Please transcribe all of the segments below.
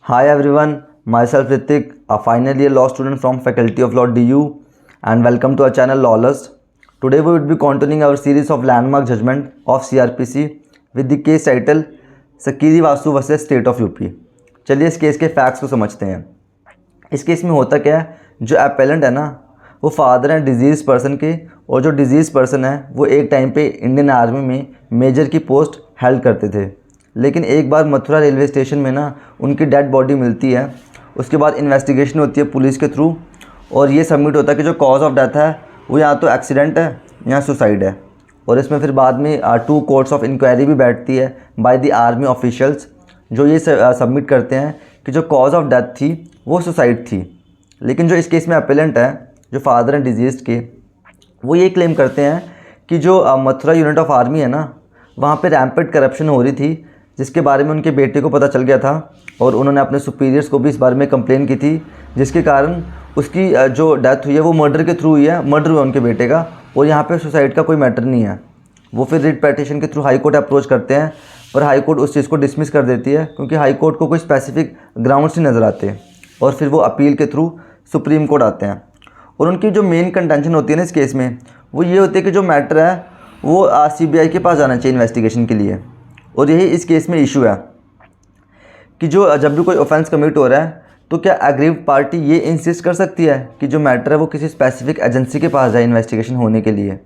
Hi everyone, myself Ritik, a final year law student from Faculty of Law DU, and welcome to our channel Lawless. Today we would be continuing our series of landmark judgment of CRPC with the case title Sakiri Vasu vs State of UP. चलिए इस case के facts को समझते हैं। इस case में होता क्या है, जो अपेलेंट है ना वो फादर हैं डिजीज़ पर्सन के, और जो डिजीज़ पर्सन है वो एक टाइम पे इंडियन आर्मी में मेजर की पोस्ट हेल्ड करते थे। लेकिन एक बार मथुरा रेलवे स्टेशन में ना उनकी डेड बॉडी मिलती है। उसके बाद इन्वेस्टिगेशन होती है पुलिस के थ्रू, और ये सबमिट होता है कि जो कॉज ऑफ डेथ है वो या तो एक्सीडेंट है या सुसाइड है। और इसमें फिर बाद में 2 कोर्ट्स ऑफ इंक्वायरी भी बैठती है बाय द आर्मी ऑफिशियल्स, जो ये सबमिट करते हैं कि जो कॉज ऑफ डेथ थी वो सुसाइड थी। लेकिन जो इस केस में अपेलेंट है, जो फादर हैं डिजीज़ के, वो ये क्लेम करते हैं कि जो मथुरा यूनिट ऑफ आर्मी है ना वहाँ पे रैम्पेड करप्शन हो रही थी, जिसके बारे में उनके बेटे को पता चल गया था और उन्होंने अपने सुपीरियर्स को भी इस बारे में कंप्लेन की थी, जिसके कारण उसकी जो डेथ हुई है वो मर्डर के थ्रू हुई है, मर्डर हुआ उनके बेटे का, और यहाँ पे सुसाइड का कोई मैटर नहीं है। वो फिर रिट पिटीशन के थ्रू हाई कोर्ट अप्रोच करते हैं, पर हाई कोर्ट उस चीज़ को डिसमिस कर देती है क्योंकि हाई कोर्ट को कोई स्पेसिफिक ग्राउंड्स नहीं नज़र आते, और फिर वो अपील के थ्रू सुप्रीम कोर्ट आते हैं। और उनकी जो मेन कंटेंशन होती है ना इस केस में वो ये होती है कि जो मैटर है वो CBI के पास जाना चाहिए इन्वेस्टिगेशन के लिए। और यही इस केस में इशू है कि जो जब भी कोई ऑफेंस कमिट हो रहा है तो क्या एग्रीव्ड पार्टी ये इंसिस्ट कर सकती है कि जो मैटर है वो किसी स्पेसिफिक एजेंसी के पास जाए इन्वेस्टिगेशन होने के लिए।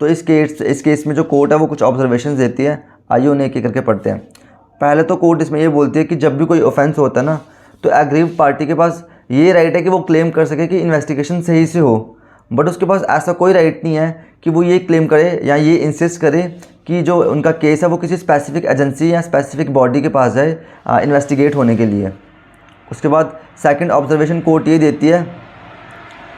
तो इस केस में जो कोर्ट है वो कुछ ऑब्जर्वेशन देती है। आइए उन्हें एक एक करके पढ़ते हैं। पहले तो कोर्ट इसमें ये बोलती है कि जब भी कोई ऑफेंस होता है ना तो एग्रीव्ड पार्टी के पास ये राइट है कि वो क्लेम कर सके कि इन्वेस्टिगेशन सही से हो, बट उसके पास ऐसा कोई राइट नहीं है कि वो ये क्लेम करे या ये इंसिस्ट करे कि जो उनका केस है वो किसी स्पेसिफिक एजेंसी या स्पेसिफिक बॉडी के पास जाए इन्वेस्टिगेट होने के लिए। उसके बाद सेकंड ऑब्जर्वेशन कोर्ट ये देती है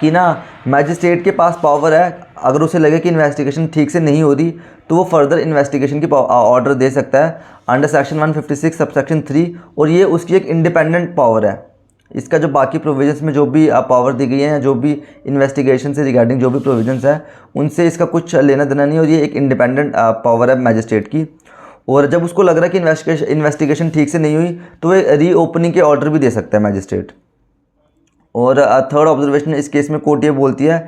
कि ना मैजिस्ट्रेट के पास पावर है, अगर उसे लगे कि इन्वेस्टिगेशन ठीक से नहीं हो रही तो वो फर्दर इन्वेस्टिगेशन की ऑर्डर दे सकता है अंडर सेक्शन 156 सबसेक्शन 3, और ये उसकी एक इंडिपेंडेंट पावर है। इसका जो बाकी प्रोविजंस में जो भी पावर दी गई है, जो भी इन्वेस्टिगेशन से रिगार्डिंग जो भी प्रोविजंस है उनसे इसका कुछ लेना देना नहीं, और ये एक इंडिपेंडेंट पावर है मैजिस्ट्रेट की। और जब उसको लग रहा है कि इन्वेस्टिगेशन ठीक से नहीं हुई तो वो रीओपनिंग के ऑर्डर भी दे सकता है मैजिस्ट्रेट। और थर्ड ऑब्जर्वेशन इस केस में कोर्ट ये बोलती है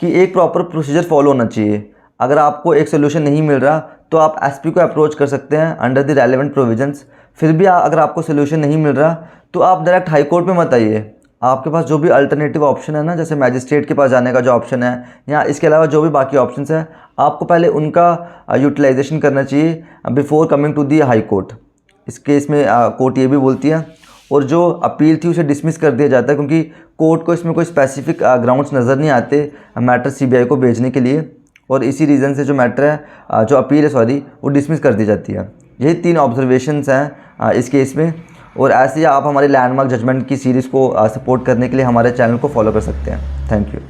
कि एक प्रॉपर प्रोसीजर फॉलो होना चाहिए। अगर आपको एक सोल्यूशन नहीं मिल रहा तो आप SP को अप्रोच कर सकते हैं अंडर द रेलेवेंट प्रोविजंस। फिर भी अगर आपको सोल्यूशन नहीं मिल रहा तो आप डायरेक्ट हाई कोर्ट में मत आइए। आपके पास जो भी अल्टरनेटिव ऑप्शन है ना, जैसे मैजिस्ट्रेट के पास जाने का जो ऑप्शन है या इसके अलावा जो भी बाकी ऑप्शंस है, आपको पहले उनका यूटिलाइजेशन करना चाहिए before coming to the high court. इस केस में कोर्ट ये भी बोलती है, और जो अपील थी उसे डिसमिस कर दिया जाता है क्योंकि कोर्ट को इसमें कोई स्पेसिफिक ग्राउंड्स नज़र नहीं आते मैटर CBI को भेजने के लिए, और इसी रीज़न से जो मैटर है जो अपील है वो डिसमिस कर दी जाती है। यही 3 ऑब्जर्वेशंस हैं इस केस में। और ऐसे ही आप हमारे लैंडमार्क जजमेंट की सीरीज़ को सपोर्ट करने के लिए हमारे चैनल को फॉलो कर सकते हैं। Thank you.